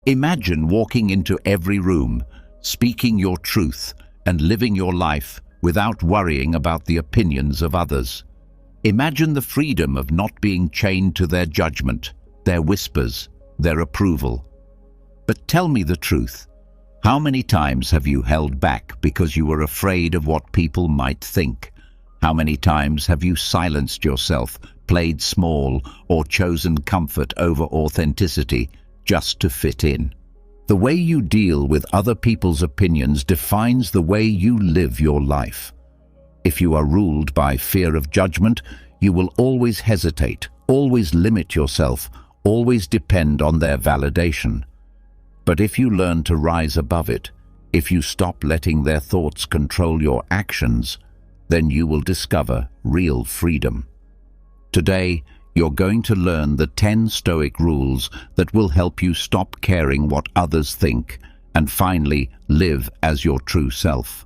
Imagine walking into every room, speaking your truth, and living your life without worrying about the opinions of others. Imagine the freedom of not being chained to their judgment, their whispers, their approval. But tell me the truth. How many times have you held back because you were afraid of what people might think? How many times have you silenced yourself, played small, or chosen comfort over authenticity just to fit in? The way you deal with other people's opinions defines the way you live your life. If you are ruled by fear of judgment, you will always hesitate, always limit yourself, always depend on their validation. But if you learn to rise above it, if you stop letting their thoughts control your actions, then you will discover real freedom. Today, you're going to learn the 10 Stoic rules that will help you stop caring what others think and finally live as your true self.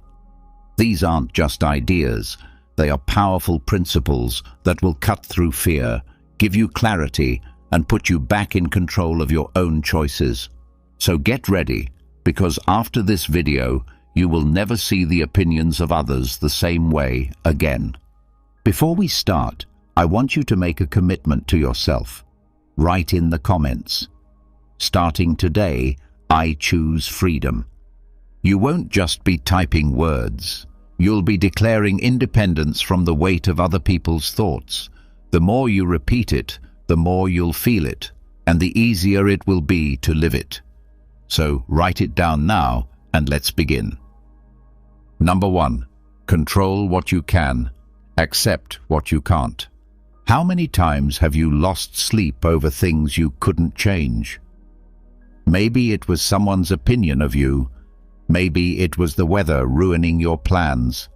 These aren't just ideas, they are powerful principles that will cut through fear, give you clarity, and put you back in control of your own choices. So get ready, because after this video, you will never see the opinions of others the same way again. Before we start, I want you to make a commitment to yourself. Write in the comments, "Starting today, I choose freedom." You won't just be typing words. You'll be declaring independence from the weight of other people's thoughts. The more you repeat it, the more you'll feel it, and the easier it will be to live it. So write it down now, and let's begin. Number 1. Control what you can. Accept what you can't. How many times have you lost sleep over things you couldn't change? Maybe it was someone's opinion of you. Maybe it was the weather ruining your plans.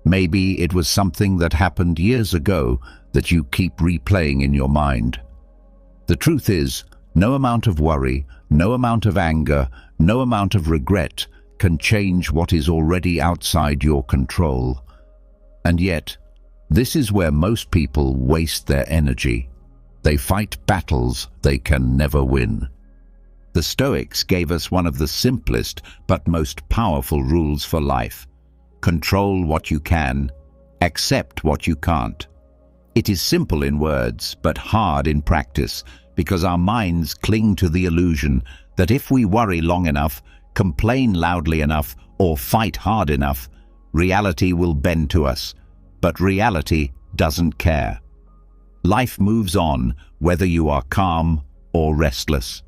Maybe it was something that happened years ago that you keep replaying in your mind. The truth is, no amount of worry, no amount of anger, no amount of regret can change what is already outside your control. And yet, this is where most people waste their energy. They fight battles they can never win. The Stoics gave us one of the simplest but most powerful rules for life. Control what you can, accept what you can't. It is simple in words, but hard in practice, because our minds cling to the illusion that if we worry long enough, complain loudly enough, or fight hard enough, reality will bend to us. But reality doesn't care. Life moves on whether you are calm or restless.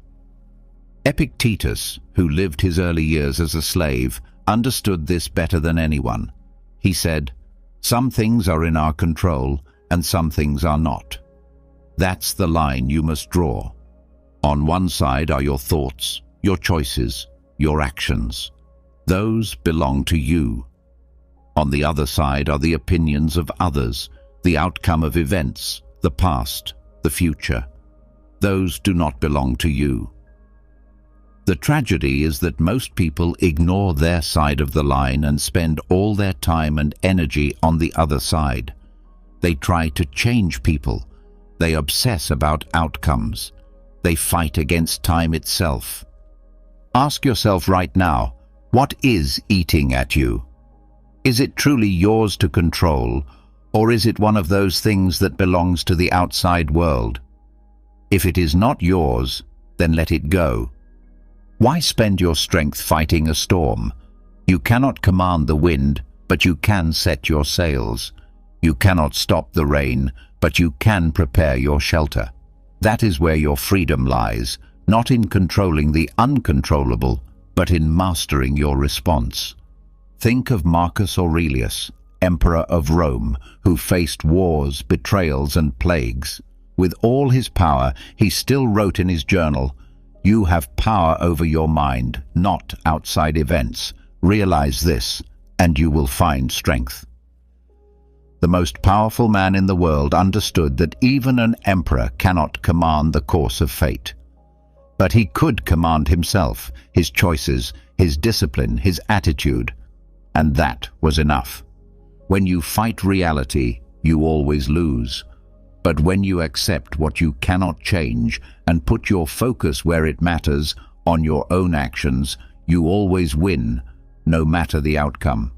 Epictetus, who lived his early years as a slave, understood this better than anyone. He said, "Some things are in our control and some things are not. That's the line you must draw. On one side are your thoughts, your choices, your actions. Those belong to you. On the other side are the opinions of others, the outcome of events, the past, the future. Those do not belong to you." The tragedy is that most people ignore their side of the line and spend all their time and energy on the other side. They try to change people. They obsess about outcomes. They fight against time itself. Ask yourself right now, what is eating at you? Is it truly yours to control, or is it one of those things that belongs to the outside world? If it is not yours, then let it go. Why spend your strength fighting a storm? You cannot command the wind, but you can set your sails. You cannot stop the rain, but you can prepare your shelter. That is where your freedom lies, not in controlling the uncontrollable, but in mastering your response. Think of Marcus Aurelius, Emperor of Rome, who faced wars, betrayals, and plagues. With all his power, he still wrote in his journal, "You have power over your mind, not outside events. Realize this, and you will find strength." The most powerful man in the world understood that even an emperor cannot command the course of fate. But he could command himself, his choices, his discipline, his attitude. And that was enough. When you fight reality, you always lose. But when you accept what you cannot change and put your focus where it matters, on your own actions, you always win, no matter the outcome.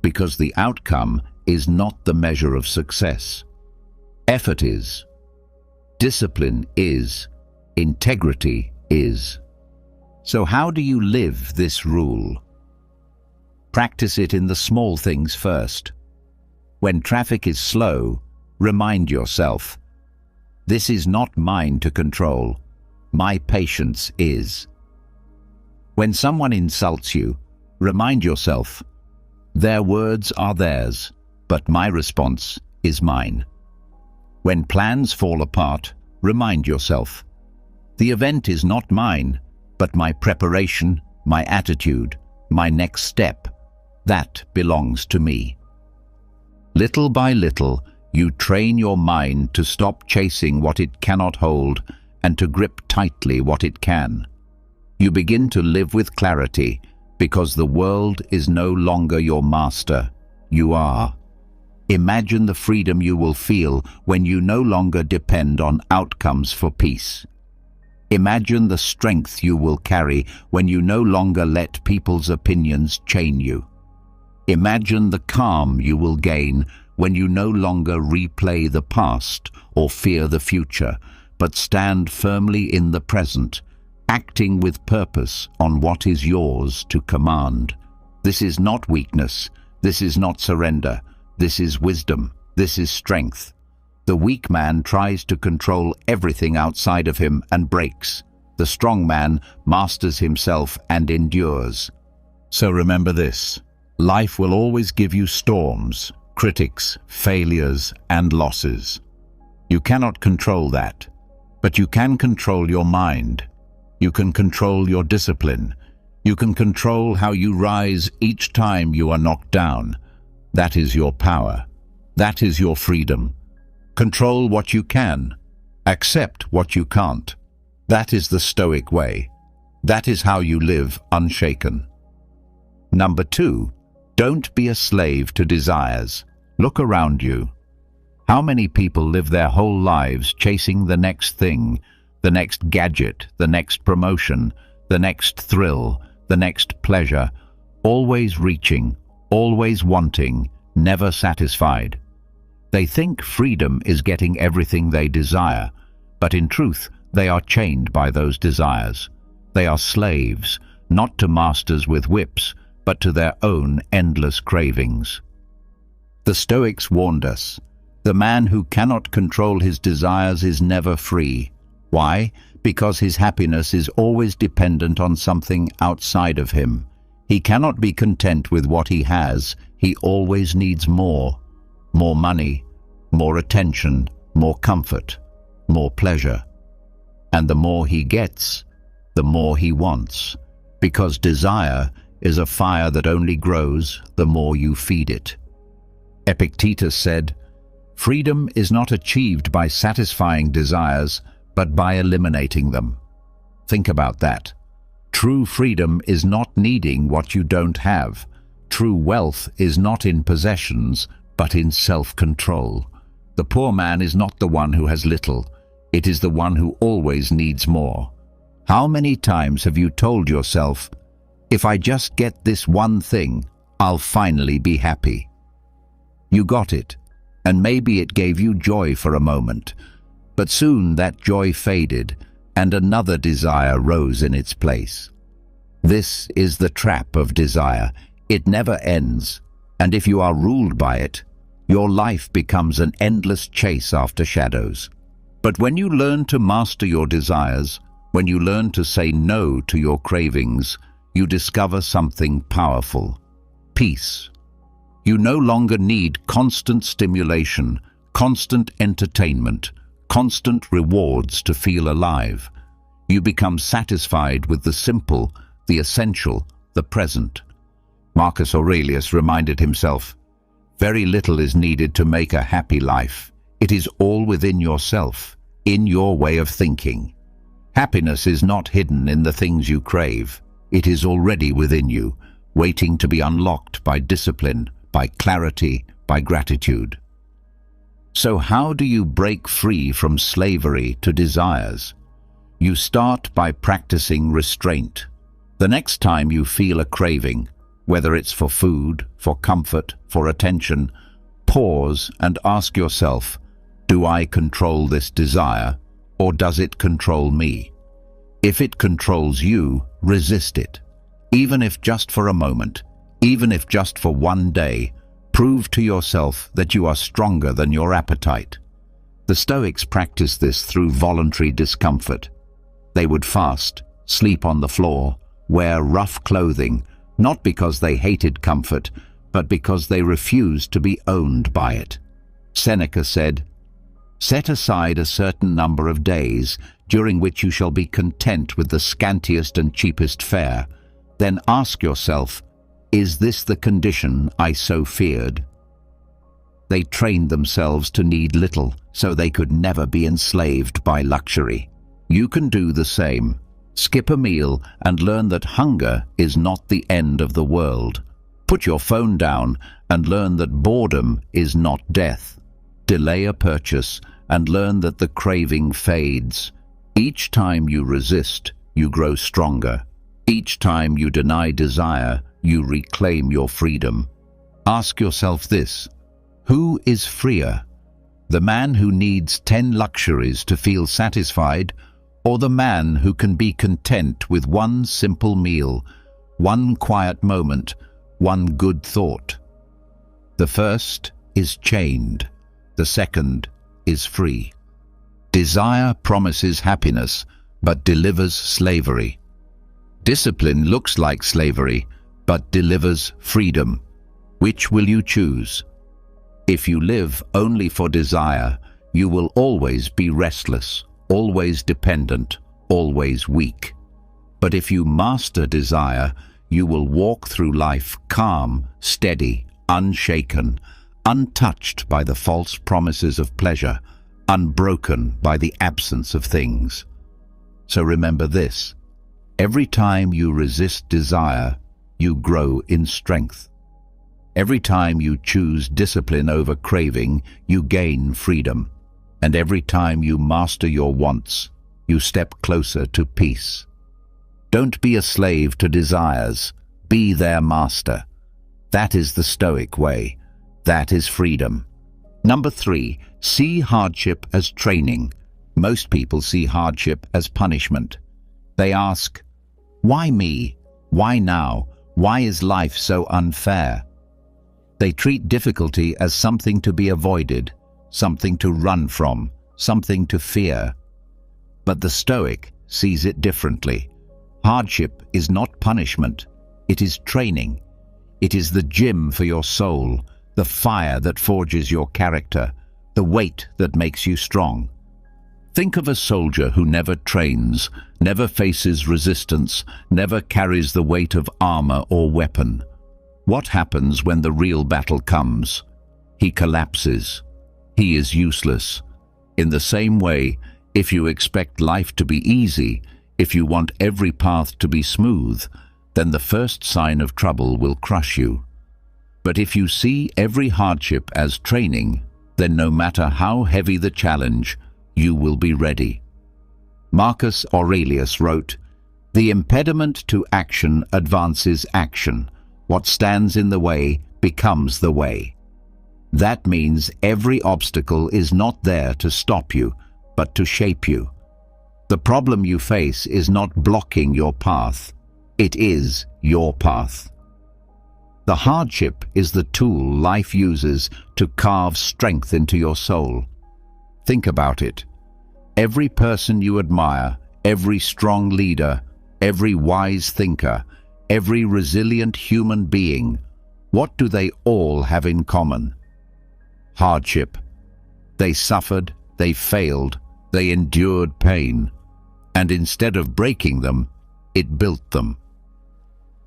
Because the outcome is not the measure of success. Effort is. Discipline is. Integrity is. So how do you live this rule? Practice it in the small things first. When traffic is slow, remind yourself, this is not mine to control. My patience is. When someone insults you, remind yourself, their words are theirs, but my response is mine. When plans fall apart, remind yourself, the event is not mine, but my preparation, my attitude, my next step, that belongs to me. Little by little, you train your mind to stop chasing what it cannot hold and to grip tightly what it can. You begin to live with clarity because the world is no longer your master. You are. Imagine the freedom you will feel when you no longer depend on outcomes for peace. Imagine the strength you will carry when you no longer let people's opinions chain you. Imagine the calm you will gain when you no longer replay the past or fear the future, but stand firmly in the present, acting with purpose on what is yours to command. This is not weakness. This is not surrender. This is wisdom. This is strength. The weak man tries to control everything outside of him and breaks. The strong man masters himself and endures. So remember this. Life will always give you storms, critics, failures, and losses. You cannot control that, but you can control your mind. You can control your discipline. You can control how you rise each time you are knocked down. That is your power. That is your freedom. Control what you can. Accept what you can't. That is the Stoic way. That is how you live unshaken. Number 2, don't be a slave to desires. Look around you. How many people live their whole lives chasing the next thing, the next gadget, the next promotion, the next thrill, the next pleasure, always reaching, always wanting, never satisfied. They think freedom is getting everything they desire, but in truth, they are chained by those desires. They are slaves, not to masters with whips, but to their own endless cravings. The Stoics warned us, the man who cannot control his desires is never free. Why? Because his happiness is always dependent on something outside of him. He cannot be content with what he has. He always needs more. More money, more attention, more comfort, more pleasure. And the more he gets, the more he wants, because desire is a fire that only grows the more you feed it. Epictetus said, freedom is not achieved by satisfying desires, but by eliminating them. Think about that. True freedom is not needing what you don't have. True wealth is not in possessions, but in self-control. The poor man is not the one who has little. It is the one who always needs more. How many times have you told yourself, if I just get this one thing, I'll finally be happy? You got it, and maybe it gave you joy for a moment, but soon that joy faded, and another desire rose in its place. This is the trap of desire. It never ends, and if you are ruled by it, your life becomes an endless chase after shadows. But when you learn to master your desires, when you learn to say no to your cravings, you discover something powerful: peace. You no longer need constant stimulation, constant entertainment, constant rewards to feel alive. You become satisfied with the simple, the essential, the present. Marcus Aurelius reminded himself, very little is needed to make a happy life. It is all within yourself, in your way of thinking. Happiness is not hidden in the things you crave. It is already within you, waiting to be unlocked by discipline, by clarity, by gratitude. So how do you break free from slavery to desires? You start by practicing restraint. The next time you feel a craving, whether it's for food, for comfort, for attention, pause and ask yourself, do I control this desire, or does it control me? If it controls you, resist it. Even if just for a moment, even if just for one day, prove to yourself that you are stronger than your appetite. The Stoics practiced this through voluntary discomfort. They would fast, sleep on the floor, wear rough clothing, not because they hated comfort, but because they refused to be owned by it. Seneca said, "Set aside a certain number of days during which you shall be content with the scantiest and cheapest fare. Then ask yourself, is this the condition I so feared?" They trained themselves to need little so they could never be enslaved by luxury. You can do the same. Skip a meal and learn that hunger is not the end of the world. Put your phone down and learn that boredom is not death. Delay a purchase and learn that the craving fades. Each time you resist, you grow stronger. Each time you deny desire, you reclaim your freedom. Ask yourself this: who is freer? The man who needs 10 luxuries to feel satisfied, or the man who can be content with one simple meal, one quiet moment, one good thought? The first is chained. The second is free. Desire promises happiness, but delivers slavery. Discipline looks like slavery, but delivers freedom. Which will you choose? If you live only for desire, you will always be restless, always dependent, always weak. But if you master desire, you will walk through life calm, steady, unshaken, untouched by the false promises of pleasure, unbroken by the absence of things. So remember this: every time you resist desire, you grow in strength. Every time you choose discipline over craving, you gain freedom. And every time you master your wants, you step closer to peace. Don't be a slave to desires. Be their master. That is the Stoic way. That is freedom. Number 3, see hardship as training. Most people see hardship as punishment. They ask, why me? Why now? Why is life so unfair? They treat difficulty as something to be avoided, something to run from, something to fear. But the Stoic sees it differently. Hardship is not punishment. It is training. It is the gym for your soul, the fire that forges your character, the weight that makes you strong. Think of a soldier who never trains, never faces resistance, never carries the weight of armor or weapon. What happens when the real battle comes? He collapses. He is useless. In the same way, if you expect life to be easy, if you want every path to be smooth, then the first sign of trouble will crush you. But if you see every hardship as training, then no matter how heavy the challenge, you will be ready. Marcus Aurelius wrote, "The impediment to action advances action. What stands in the way becomes the way." That means every obstacle is not there to stop you, but to shape you. The problem you face is not blocking your path. It is your path. The hardship is the tool life uses to carve strength into your soul. Think about it. Every person you admire, every strong leader, every wise thinker, every resilient human being, what do they all have in common? Hardship. They suffered, they failed, they endured pain, and instead of breaking them, it built them.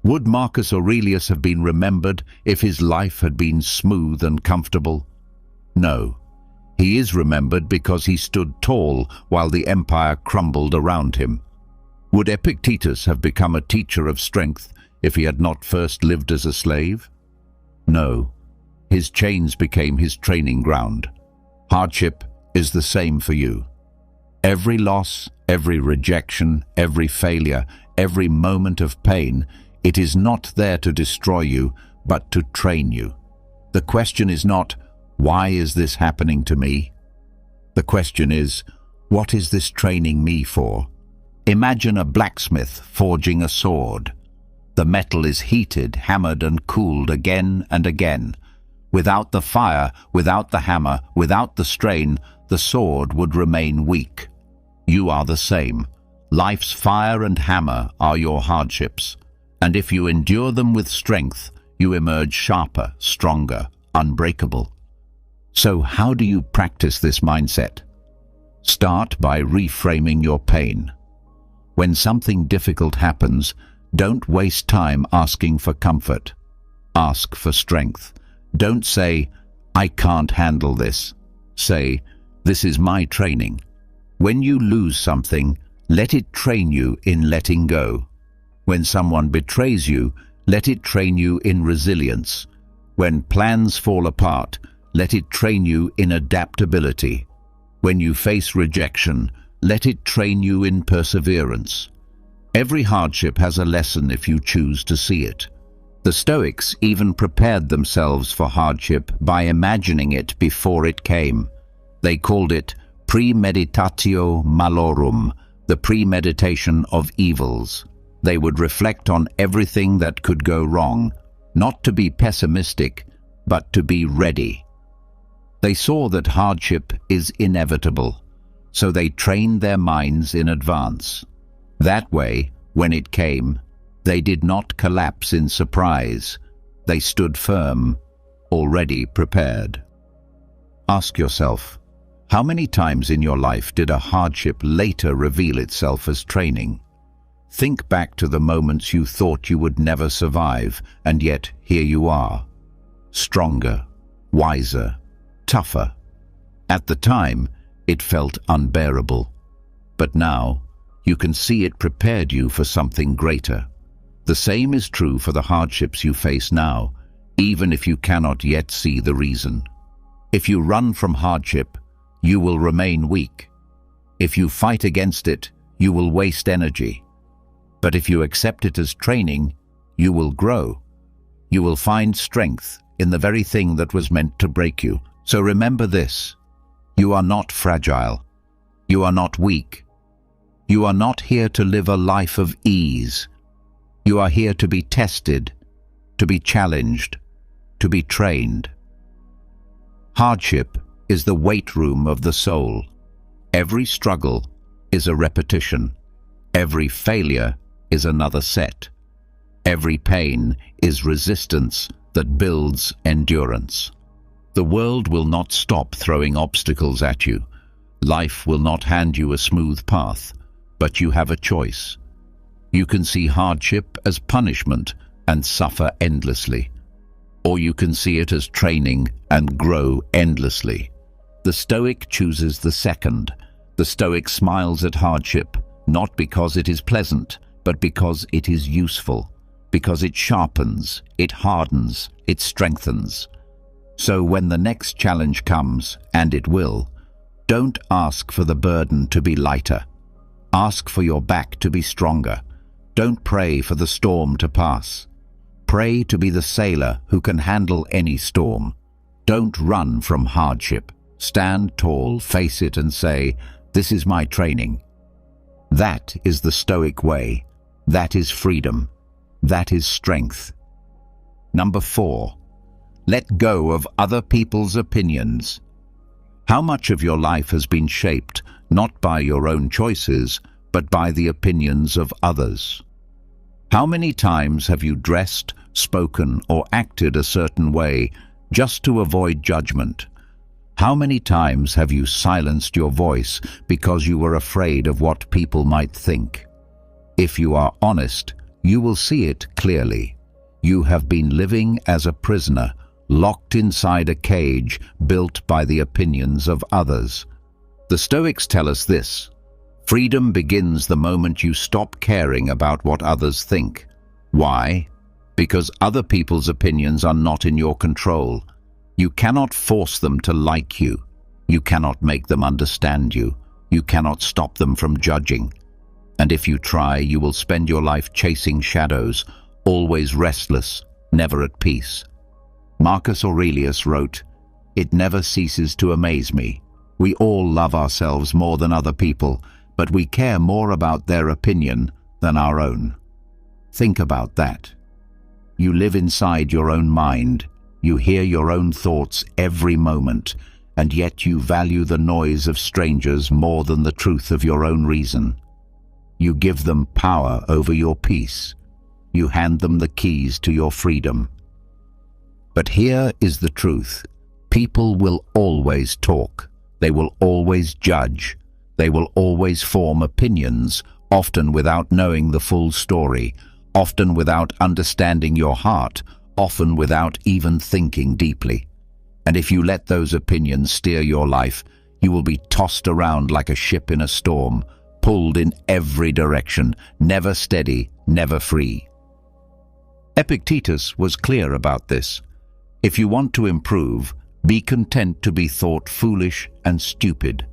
Would Marcus Aurelius have been remembered if his life had been smooth and comfortable? No. He is remembered because he stood tall while the empire crumbled around him. Would Epictetus have become a teacher of strength if he had not first lived as a slave? No. His chains became his training ground. Hardship is the same for you. Every loss, every rejection, every failure, every moment of pain, it is not there to destroy you, but to train you. The question is not, why is this happening to me? The question is, what is this training me for? Imagine a blacksmith forging a sword. The metal is heated, hammered, and cooled again and again. Without the fire, without the hammer, without the strain, the sword would remain weak. You are the same. Life's fire and hammer are your hardships, and if you endure them with strength, you emerge sharper, stronger, unbreakable. So how do you practice this mindset? Start by reframing your pain. When something difficult happens, don't waste time asking for comfort. Ask for strength. Don't say, "I can't handle this." Say, "This is my training." When you lose something, let it train you in letting go. When someone betrays you, let it train you in resilience. When plans fall apart, let it train you in adaptability. When you face rejection, let it train you in perseverance. Every hardship has a lesson if you choose to see it. The Stoics even prepared themselves for hardship by imagining it before it came. They called it premeditatio malorum, the premeditation of evils. They would reflect on everything that could go wrong, not to be pessimistic, but to be ready. They saw that hardship is inevitable, so they trained their minds in advance. That way, when it came, they did not collapse in surprise. They stood firm, already prepared. Ask yourself, how many times in your life did a hardship later reveal itself as training? Think back to the moments you thought you would never survive, and yet here you are, stronger, wiser, tougher. At the time, it felt unbearable, but now you can see it prepared you for something greater. The same is true for the hardships you face now, even if you cannot yet see the reason. If you run from hardship, you will remain weak. If you fight against it, you will waste energy. But if you accept it as training, you will grow. You will find strength in the very thing that was meant to break you. So remember this: you are not fragile. You are not weak. You are not here to live a life of ease. You are here to be tested, to be challenged, to be trained. Hardship is the weight room of the soul. Every struggle is a repetition. Every failure is another set. Every pain is resistance that builds endurance. The world will not stop throwing obstacles at you. Life will not hand you a smooth path, but you have a choice. You can see hardship as punishment and suffer endlessly, or you can see it as training and grow endlessly. The Stoic chooses the second. The Stoic smiles at hardship, not because it is pleasant, but because it is useful, because it sharpens, it hardens, it strengthens. So when the next challenge comes, and it will, don't ask for the burden to be lighter. Ask for your back to be stronger. Don't pray for the storm to pass. Pray to be the sailor who can handle any storm. Don't run from hardship. Stand tall, face it, and say, "This is my training." That is the Stoic way. That is freedom. That is strength. Number 4. Let go of other people's opinions. How much of your life has been shaped not by your own choices, but by the opinions of others? How many times have you dressed, spoken, or acted a certain way just to avoid judgment? How many times have you silenced your voice because you were afraid of what people might think? If you are honest, you will see it clearly. You have been living as a prisoner, locked inside a cage built by the opinions of others. The Stoics tell us this: freedom begins the moment you stop caring about what others think. Why? Because other people's opinions are not in your control. You cannot force them to like you. You cannot make them understand you. You cannot stop them from judging. And if you try, you will spend your life chasing shadows, always restless, never at peace. Marcus Aurelius wrote, "It never ceases to amaze me. We all love ourselves more than other people, but we care more about their opinion than our own." Think about that. You live inside your own mind. You hear your own thoughts every moment, and yet you value the noise of strangers more than the truth of your own reason. You give them power over your peace. You hand them the keys to your freedom. But here is the truth. People will always talk. They will always judge. They will always form opinions, often without knowing the full story, often without understanding your heart, often without even thinking deeply. And if you let those opinions steer your life, you will be tossed around like a ship in a storm, pulled in every direction, never steady, never free. Epictetus was clear about this. If you want to improve, be content to be thought foolish and stupid.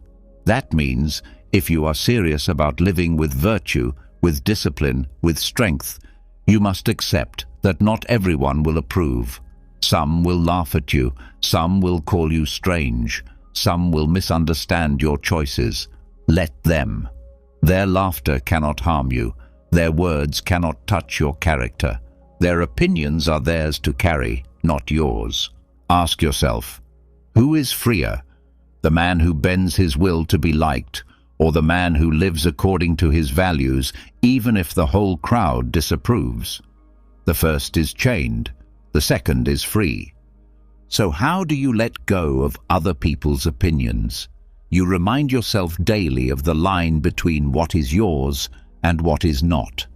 That means, if you are serious about living with virtue, with discipline, with strength, you must accept that not everyone will approve. Some will laugh at you, some will call you strange, some will misunderstand your choices. Let them. Their laughter cannot harm you. Their words cannot touch your character. Their opinions are theirs to carry, not yours. Ask yourself, who is freer? The man who bends his will to be liked, or the man who lives according to his values, even if the whole crowd disapproves? The first is chained, the second is free. So how do you let go of other people's opinions? You remind yourself daily of the line between what is yours and what is not.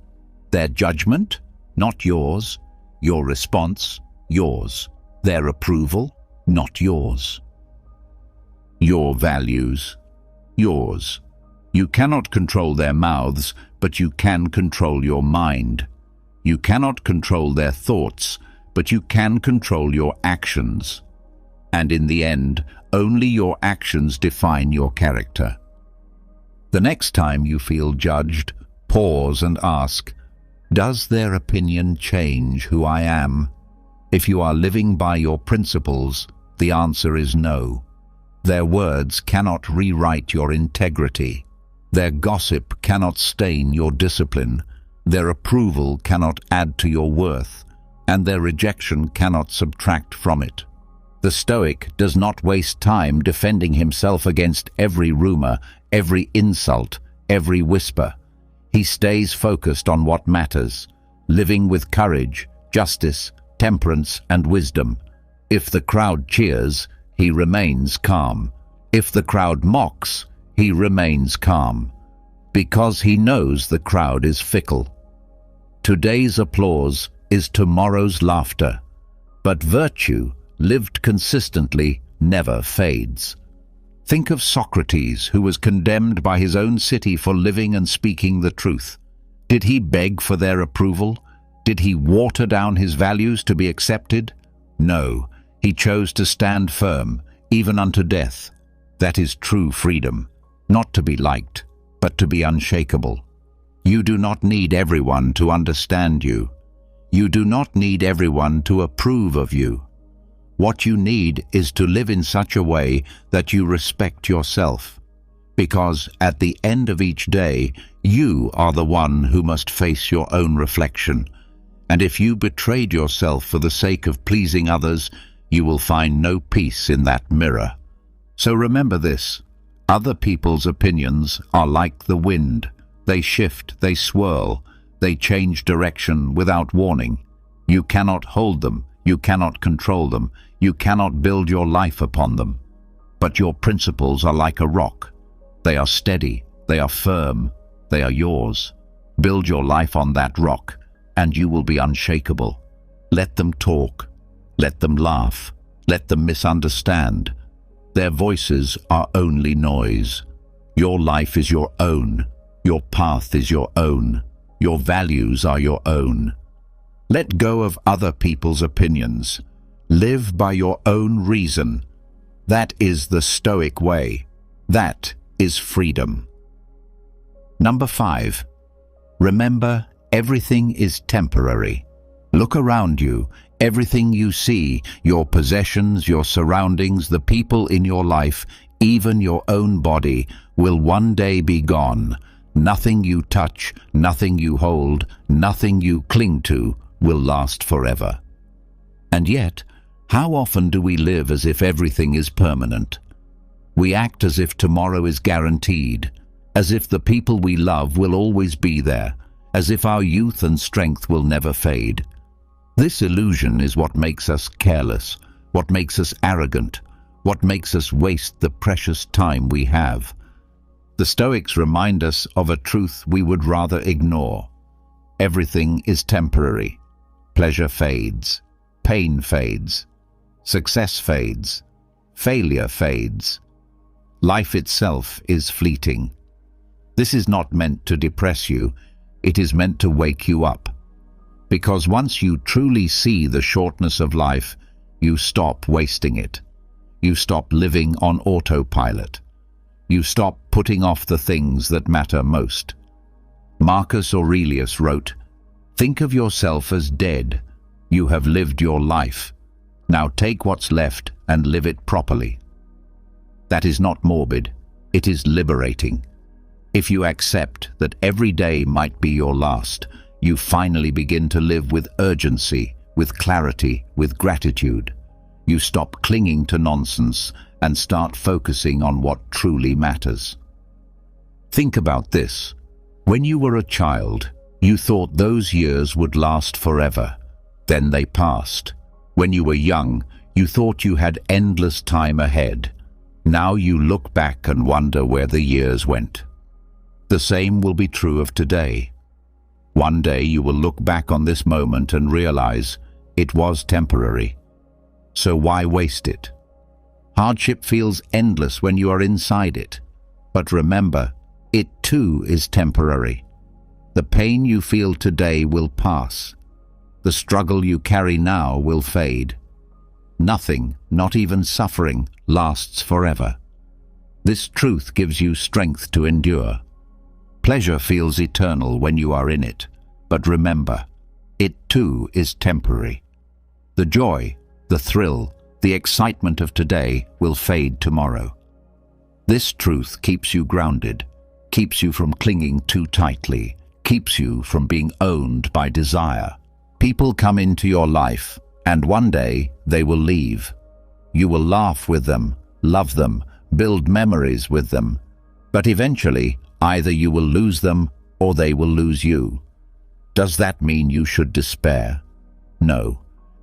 Their judgment, not yours. Your response, yours. Their approval, not yours. Your values, yours. You cannot control their mouths, but you can control your mind. You cannot control their thoughts, but you can control your actions. And in the end, only your actions define your character. The next time you feel judged, pause and ask, does their opinion change who I am? If you are living by your principles, the answer is no. Their words cannot rewrite your integrity. Their gossip cannot stain your discipline. Their approval cannot add to your worth, and their rejection cannot subtract from it. The Stoic does not waste time defending himself against every rumor, every insult, every whisper. He stays focused on what matters, living with courage, justice, temperance, and wisdom. If the crowd cheers, he remains calm. If the crowd mocks, he remains calm, because he knows the crowd is fickle. Today's applause is tomorrow's laughter, but virtue, lived consistently, never fades. Think of Socrates, who was condemned by his own city for living and speaking the truth. Did he beg for their approval? Did he water down his values to be accepted? No, he chose to stand firm, even unto death. That is true freedom, not to be liked, but to be unshakable. You do not need everyone to understand you. You do not need everyone to approve of you. What you need is to live in such a way that you respect yourself, because at the end of each day, you are the one who must face your own reflection. And if you betrayed yourself for the sake of pleasing others, you will find no peace in that mirror. So remember this: other people's opinions are like the wind. They shift, they swirl, they change direction without warning. You cannot hold them, you cannot control them, you cannot build your life upon them. But your principles are like a rock. They are steady, they are firm, they are yours. Build your life on that rock, and you will be unshakable. Let them talk, let them laugh, let them misunderstand. Their voices are only noise. Your life is your own. Your path is your own. Your values are your own. Let go of other people's opinions. Live by your own reason. That is the Stoic way. That is freedom. Number 5. Remember, everything is temporary. Look around you. Everything you see, your possessions, your surroundings, the people in your life, even your own body, will one day be gone. Nothing you touch, nothing you hold, nothing you cling to will last forever. And yet, how often do we live as if everything is permanent? We act as if tomorrow is guaranteed, as if the people we love will always be there, as if our youth and strength will never fade. This illusion is what makes us careless, what makes us arrogant, what makes us waste the precious time we have. The Stoics remind us of a truth we would rather ignore. Everything is temporary. Pleasure fades. Pain fades. Success fades. Failure fades. Life itself is fleeting. This is not meant to depress you. It is meant to wake you up. Because once you truly see the shortness of life, you stop wasting it. You stop living on autopilot. You stop putting off the things that matter most. Marcus Aurelius wrote, "Think of yourself as dead. You have lived your life. Now take what's left and live it properly." That is not morbid. It is liberating. If you accept that every day might be your last, you finally begin to live with urgency, with clarity, with gratitude. You stop clinging to nonsense and start focusing on what truly matters. Think about this. When you were a child, you thought those years would last forever. Then they passed. When you were young, you thought you had endless time ahead. Now you look back and wonder where the years went. The same will be true of today. One day you will look back on this moment and realize it was temporary. So why waste it? Hardship feels endless when you are inside it. But remember, it too is temporary. The pain you feel today will pass. The struggle you carry now will fade. Nothing, not even suffering, lasts forever. This truth gives you strength to endure. Pleasure feels eternal when you are in it, but remember, it too is temporary. The joy, the thrill, the excitement of today will fade tomorrow. This truth keeps you grounded, keeps you from clinging too tightly, keeps you from being owned by desire. People come into your life, and one day they will leave. You will laugh with them, love them, build memories with them, but eventually, either you will lose them or they will lose you. Does that mean you should despair? No.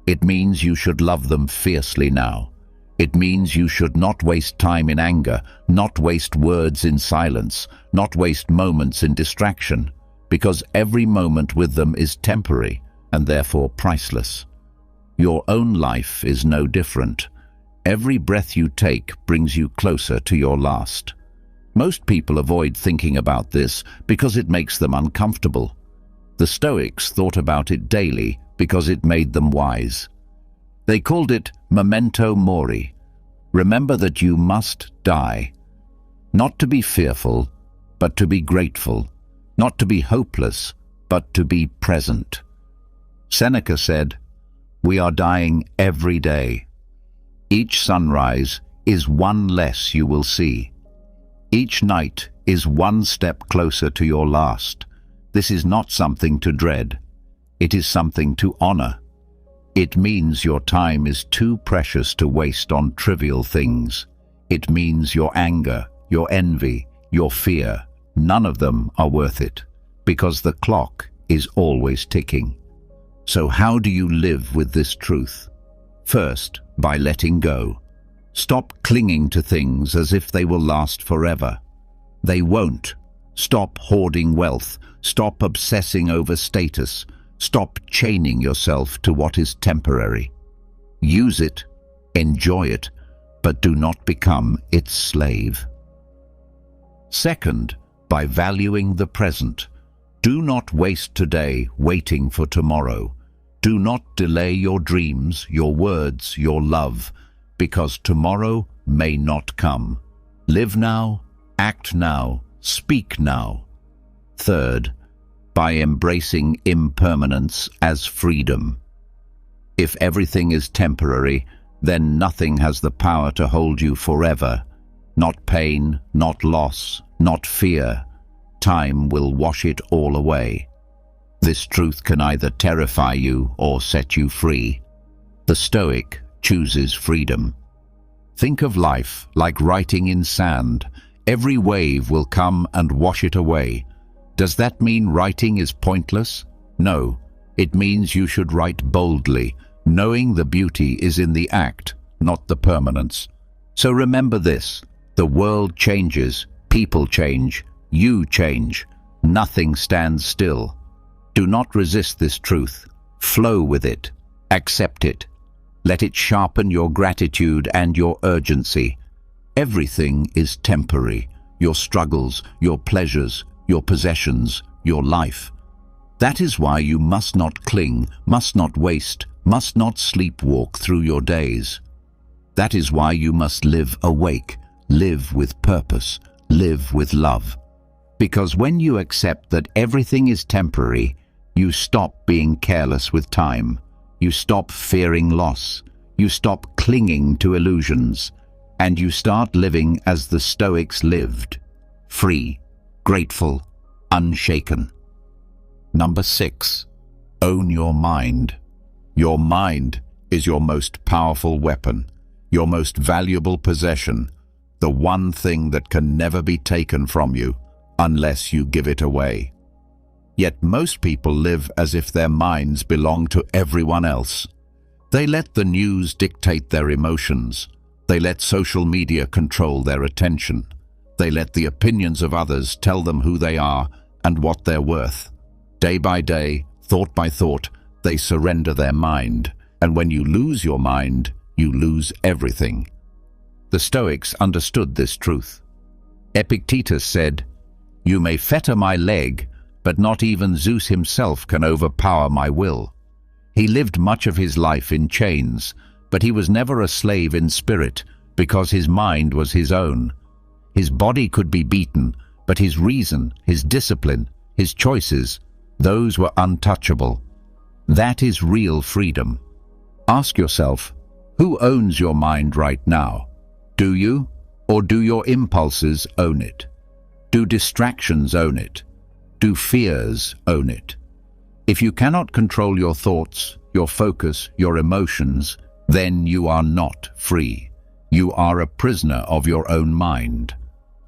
It means you should love them fiercely now. It means you should not waste time in anger, not waste words in silence, not waste moments in distraction, because every moment with them is temporary and therefore priceless. Your own life is no different. Every breath you take brings you closer to your last. Most people avoid thinking about this because it makes them uncomfortable. The Stoics thought about it daily because it made them wise. They called it memento mori. Remember that you must die. Not to be fearful, but to be grateful. Not to be hopeless, but to be present. Seneca said, "We are dying every day. Each sunrise is one less you will see. Each night is one step closer to your last. This is not something to dread. It is something to honor. It means your time is too precious to waste on trivial things. It means your anger, your envy, your fear, none of them are worth it, because the clock is always ticking." So how do you live with this truth? First, by letting go. Stop clinging to things as if they will last forever. They won't. Stop hoarding wealth. Stop obsessing over status. Stop chaining yourself to what is temporary. Use it, enjoy it, but do not become its slave. Second, by valuing the present. Do not waste today waiting for tomorrow. Do not delay your dreams, your words, your love, because tomorrow may not come. Live now Act now, speak now. Third, by embracing impermanence as freedom. If everything is temporary, then nothing has the power to hold you forever. Not pain, not loss, not fear. Time will wash it all away. This truth can either terrify you or set you free. The Stoic chooses freedom. Think of life like writing in sand. Every wave will come and wash it away. Does that mean writing is pointless? No, it means you should write boldly, knowing the beauty is in the act, not the permanence. So remember this: the world changes, people change, you change. Nothing stands still. Do not resist this truth. Flow with it. Accept it. Let it sharpen your gratitude and your urgency. Everything is temporary. Your struggles, your pleasures, your possessions, your life. That is why you must not cling, must not waste, must not sleepwalk through your days. That is why you must live awake, live with purpose, live with love. Because when you accept that everything is temporary, you stop being careless with time. You stop fearing loss. You stop clinging to illusions. And you start living as the Stoics lived. Free, grateful, unshaken. Number 6. Own your mind. Your mind is your most powerful weapon, your most valuable possession, the one thing that can never be taken from you unless you give it away. Yet most people live as if their minds belong to everyone else. They let the news dictate their emotions. They let social media control their attention. They let the opinions of others tell them who they are and what they're worth. Day by day, thought by thought, they surrender their mind. And when you lose your mind, you lose everything. The Stoics understood this truth. Epictetus said, "You may fetter my leg, but not even Zeus himself can overpower my will." He lived much of his life in chains, but he was never a slave in spirit, because his mind was his own. His body could be beaten, but his reason, his discipline, his choices, those were untouchable. That is real freedom. Ask yourself, who owns your mind right now? Do you, or do your impulses own it? Do distractions own it? Do fears own it? If you cannot control your thoughts, your focus, your emotions, then you are not free. You are a prisoner of your own mind.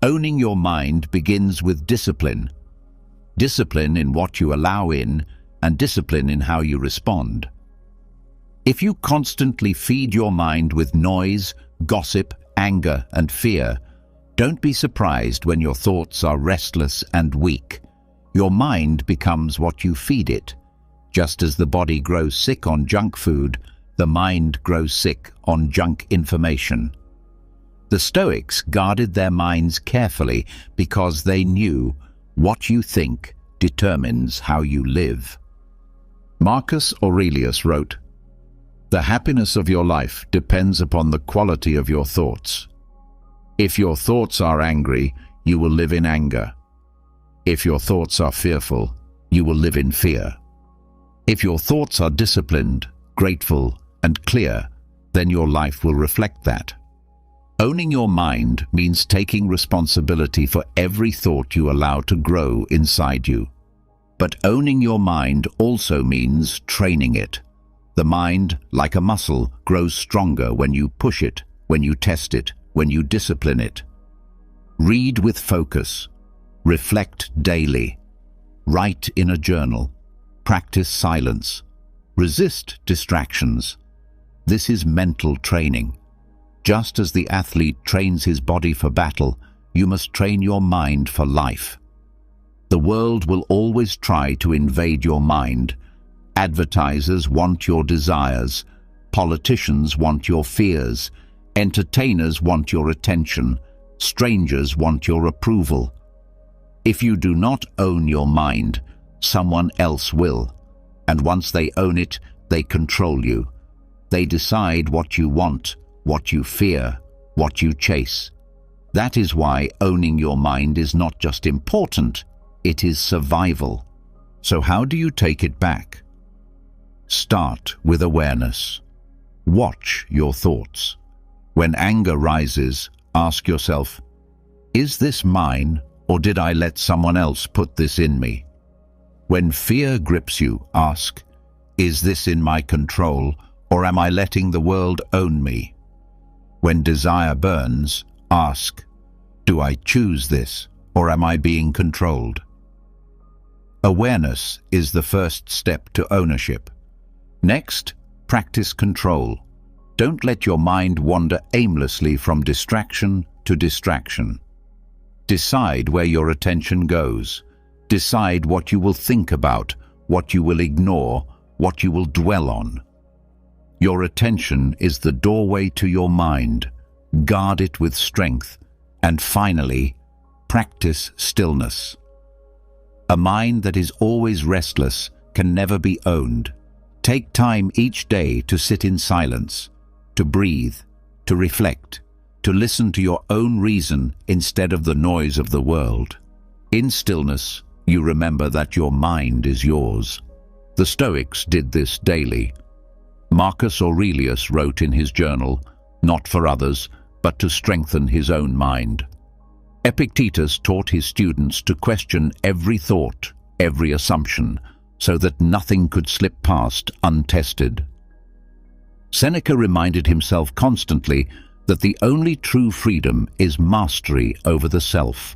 Owning your mind begins with discipline. Discipline in what you allow in, and discipline in how you respond. If you constantly feed your mind with noise, gossip, anger, and fear, don't be surprised when your thoughts are restless and weak. Your mind becomes what you feed it. Just as the body grows sick on junk food, the mind grows sick on junk information. The Stoics guarded their minds carefully because they knew what you think determines how you live. Marcus Aurelius wrote, "The happiness of your life depends upon the quality of your thoughts. If your thoughts are angry, you will live in anger. If your thoughts are fearful, you will live in fear. If your thoughts are disciplined, grateful, and clear, then your life will reflect that." Owning your mind means taking responsibility for every thought you allow to grow inside you. But owning your mind also means training it. The mind, like a muscle, grows stronger when you push it, when you test it, when you discipline it. Read with focus. Reflect daily. Write in a journal. Practice silence. Resist distractions. This is mental training. Just as the athlete trains his body for battle, you must train your mind for life. The world will always try to invade your mind. Advertisers want your desires. Politicians want your fears. Entertainers want your attention. Strangers want your approval. If you do not own your mind, someone else will. And once they own it, they control you. They decide what you want, what you fear, what you chase. That is why owning your mind is not just important, it is survival. So how do you take it back? Start with awareness. Watch your thoughts. When anger rises, ask yourself, is this mine, or did I let someone else put this in me? When fear grips you, ask, is this in my control, or am I letting the world own me? When desire burns, ask, do I choose this, or am I being controlled? Awareness is the first step to ownership. Next, practice control. Don't let your mind wander aimlessly from distraction to distraction. Decide where your attention goes. Decide what you will think about, what you will ignore, what you will dwell on. Your attention is the doorway to your mind. Guard it with strength. And finally, practice stillness. A mind that is always restless can never be owned. Take time each day to sit in silence, to breathe, to reflect, to listen to your own reason instead of the noise of the world. In stillness, you remember that your mind is yours. The Stoics did this daily. Marcus Aurelius wrote in his journal, not for others, but to strengthen his own mind. Epictetus taught his students to question every thought, every assumption, so that nothing could slip past untested. Seneca reminded himself constantly that the only true freedom is mastery over the self.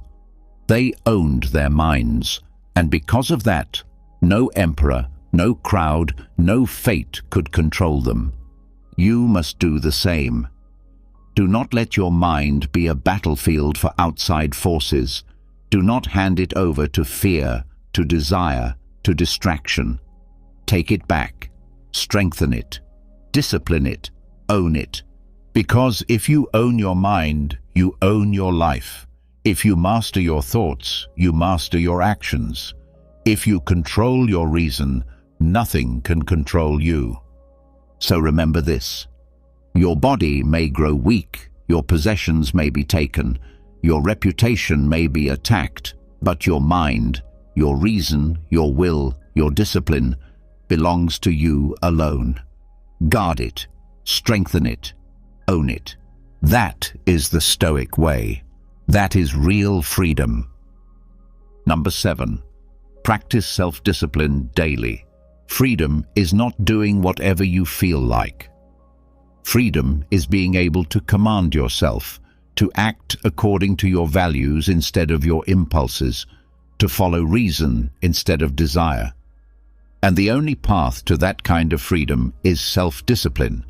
They owned their minds, and because of that, no emperor, no crowd, no fate could control them. You must do the same. Do not let your mind be a battlefield for outside forces. Do not hand it over to fear, to desire, to distraction. Take it back. Strengthen it. Discipline it. Own it. Because if you own your mind, you own your life. If you master your thoughts, you master your actions. If you control your reason, nothing can control you. So remember this. Your body may grow weak, your possessions may be taken, your reputation may be attacked, but your mind, your reason, your will, your discipline belongs to you alone. Guard it, strengthen it, own it. That is the Stoic way. That is real freedom. Number 7. Practice self-discipline daily. Freedom is not doing whatever you feel like. Freedom is being able to command yourself, to act according to your values instead of your impulses, to follow reason instead of desire. And the only path to that kind of freedom is self-discipline.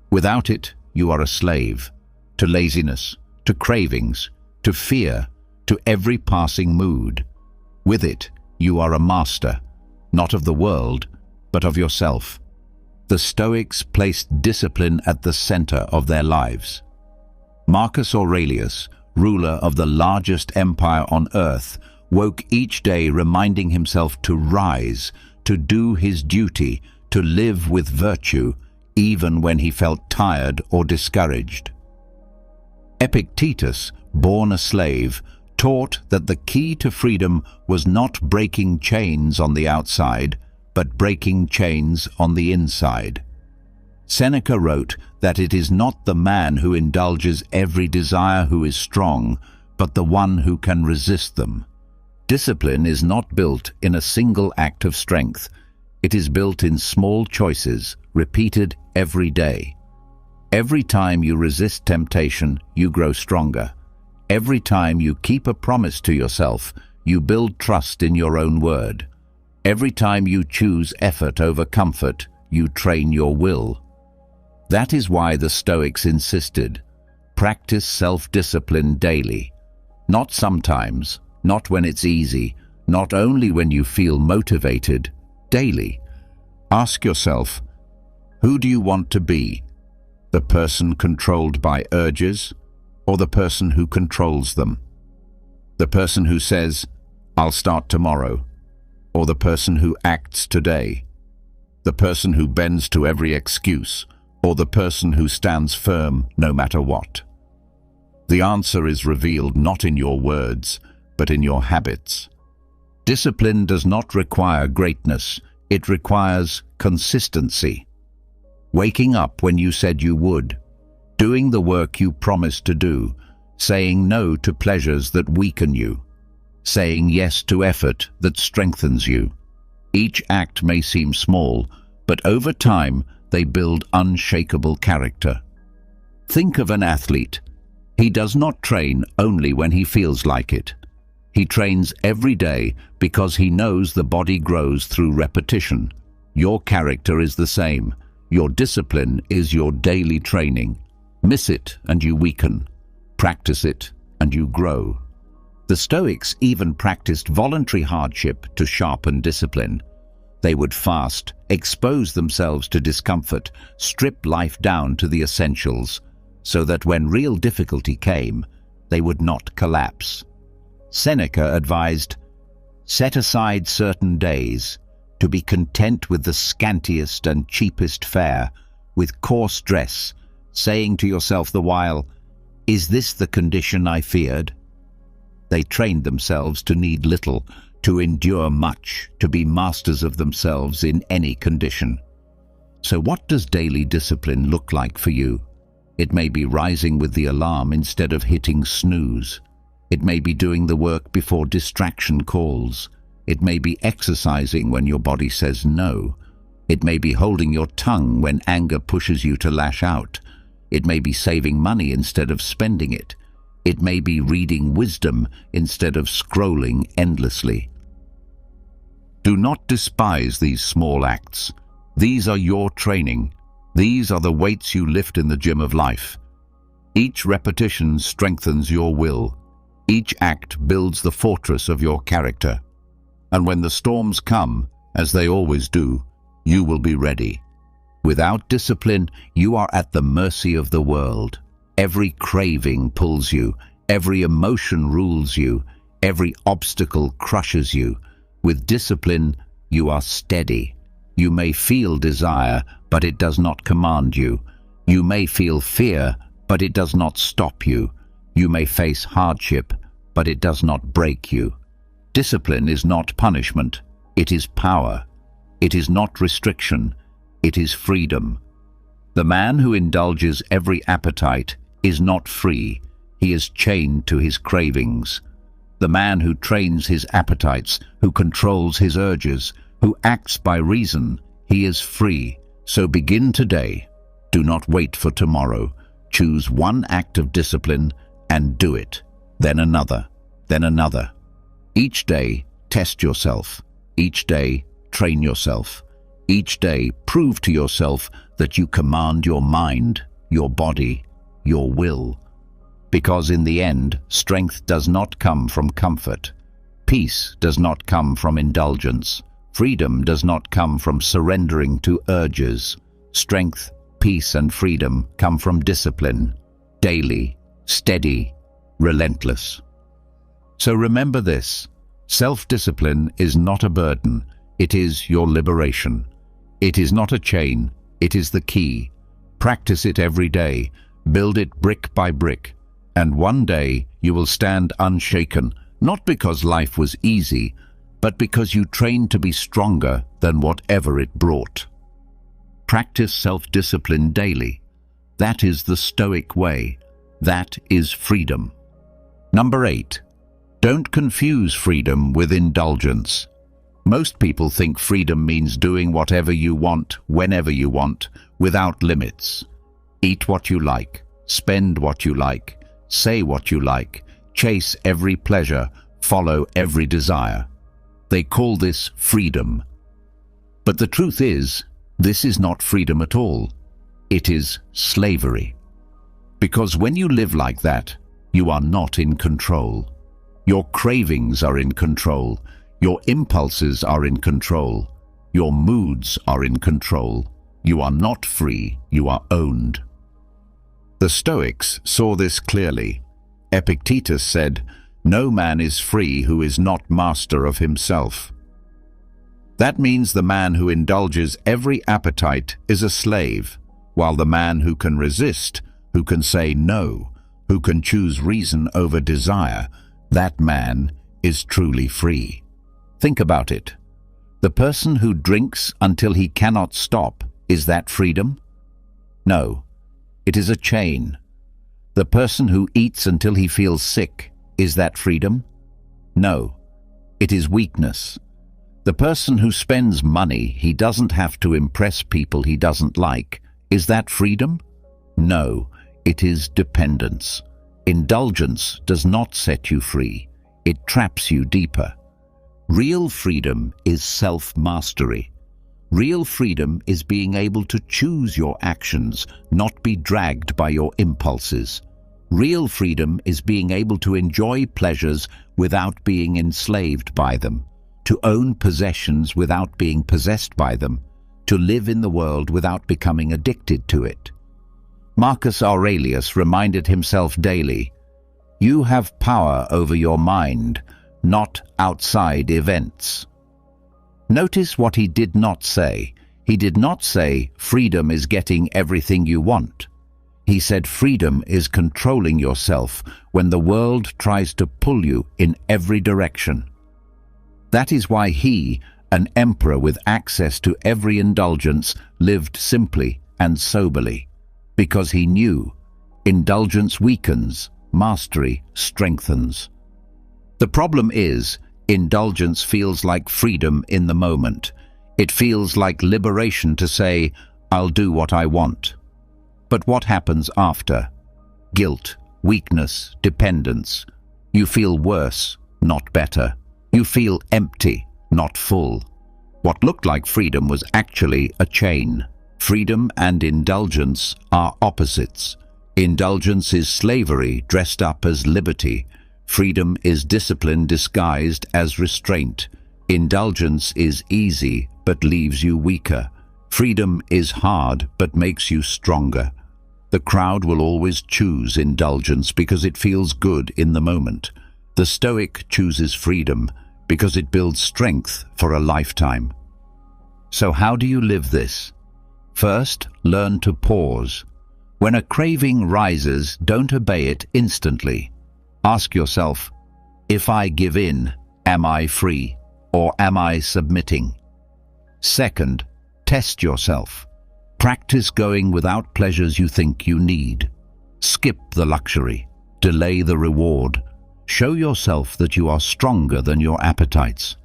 Without it, you are a slave to laziness, to cravings, to fear, to every passing mood. With it, you are a master, not of the world, but of yourself. The Stoics placed discipline at the center of their lives. Marcus Aurelius, ruler of the largest empire on earth, woke each day reminding himself to rise, to do his duty, to live with virtue, even when he felt tired or discouraged. Epictetus, born a slave, taught that the key to freedom was not breaking chains on the outside, but breaking chains on the inside. Seneca wrote that it is not the man who indulges every desire who is strong, but the one who can resist them. Discipline is not built in a single act of strength. It is built in small choices, repeated every day. Every time you resist temptation, you grow stronger. Every time you keep a promise to yourself, you build trust in your own word. Every time you choose effort over comfort, you train your will. That is why the Stoics insisted, practice self-discipline daily. Not sometimes, not when it's easy, not only when you feel motivated, daily. Ask yourself, who do you want to be? The person controlled by urges, or the person who controls them? The person who says, I'll start tomorrow, or the person who acts today? The person who bends to every excuse, or the person who stands firm no matter what? The answer is revealed not in your words, but in your habits. Discipline does not require greatness, it requires consistency. Waking up when you said you would, doing the work you promised to do, saying no to pleasures that weaken you, saying yes to effort that strengthens you. Each act may seem small, but over time they build unshakable character. Think of an athlete. He does not train only when he feels like it. He trains every day because he knows the body grows through repetition. Your character is the same. Your discipline is your daily training. Miss it and you weaken. Practice it and you grow. The Stoics even practiced voluntary hardship to sharpen discipline. They would fast, expose themselves to discomfort, strip life down to the essentials, so that when real difficulty came, they would not collapse. Seneca advised, "Set aside certain days, to be content with the scantiest and cheapest fare, with coarse dress, saying to yourself the while, 'Is this the condition I feared?'" They trained themselves to need little, to endure much, to be masters of themselves in any condition. So what does daily discipline look like for you? It may be rising with the alarm instead of hitting snooze. It may be doing the work before distraction calls. It may be exercising when your body says no. It may be holding your tongue when anger pushes you to lash out. It may be saving money instead of spending it. It may be reading wisdom instead of scrolling endlessly. Do not despise these small acts. These are your training. These are the weights you lift in the gym of life. Each repetition strengthens your will. Each act builds the fortress of your character. And when the storms come, as they always do, you will be ready. Without discipline, you are at the mercy of the world. Every craving pulls you, every emotion rules you, every obstacle crushes you. With discipline, you are steady. You may feel desire, but it does not command you. You may feel fear, but it does not stop you. You may face hardship, but it does not break you. Discipline is not punishment, it is power. It is not restriction, it is freedom. The man who indulges every appetite is not free, he is chained to his cravings. The man who trains his appetites, who controls his urges, who acts by reason, he is free. So begin today. Do not wait for tomorrow. Choose one act of discipline and do it. Then another, then another. Each day, test yourself. Each day, train yourself. Each day, prove to yourself that you command your mind, your body, your will. Because in the end, strength does not come from comfort. Peace does not come from indulgence. Freedom does not come from surrendering to urges. Strength, peace, and freedom come from discipline. Daily, steady, relentless. So remember this. Self-discipline is not a burden. It is your liberation. It is not a chain. It is the key. Practice it every day. Build it brick by brick. And one day you will stand unshaken, not because life was easy, but because you trained to be stronger than whatever it brought. Practice self-discipline daily. That is the Stoic way. That is freedom. Number 8. Don't confuse freedom with indulgence. Most people think freedom means doing whatever you want, whenever you want, without limits. Eat what you like, spend what you like, say what you like, chase every pleasure, follow every desire. They call this freedom. But the truth is, this is not freedom at all. It is slavery. Because when you live like that, you are not in control. Your cravings are in control. Your impulses are in control. Your moods are in control. You are not free, you are owned. The Stoics saw this clearly. Epictetus said, "No man is free who is not master of himself." That means the man who indulges every appetite is a slave, while the man who can resist, who can say no, who can choose reason over desire, that man is truly free. Think about it. The person who drinks until he cannot stop, is that freedom? No, it is a chain. The person who eats until he feels sick, is that freedom? No, it is weakness. The person who spends money he doesn't have to impress people he doesn't like, is that freedom? No, it is dependence. Indulgence does not set you free. It traps you deeper. Real freedom is self-mastery. Real freedom is being able to choose your actions, not be dragged by your impulses. Real freedom is being able to enjoy pleasures without being enslaved by them, to own possessions without being possessed by them, to live in the world without becoming addicted to it. Marcus Aurelius reminded himself daily, "You have power over your mind, not outside events." Notice what he did not say. He did not say, freedom is getting everything you want. He said freedom is controlling yourself when the world tries to pull you in every direction. That is why he, an emperor with access to every indulgence, lived simply and soberly, because he knew indulgence weakens, mastery strengthens. The problem is, indulgence feels like freedom in the moment. It feels like liberation to say, I'll do what I want. But what happens after? Guilt, weakness, dependence. You feel worse, not better. You feel empty, not full. What looked like freedom was actually a chain. Freedom and indulgence are opposites. Indulgence is slavery dressed up as liberty. Freedom is discipline disguised as restraint. Indulgence is easy but leaves you weaker. Freedom is hard but makes you stronger. The crowd will always choose indulgence because it feels good in the moment. The Stoic chooses freedom because it builds strength for a lifetime. So how do you live this? First, learn to pause. When a craving rises, don't obey it instantly. Ask yourself, if I give in, am I free, or am I submitting? Second, test yourself. Practice going without pleasures you think you need. Skip the luxury. Delay the reward. Show yourself that you are stronger than your appetites.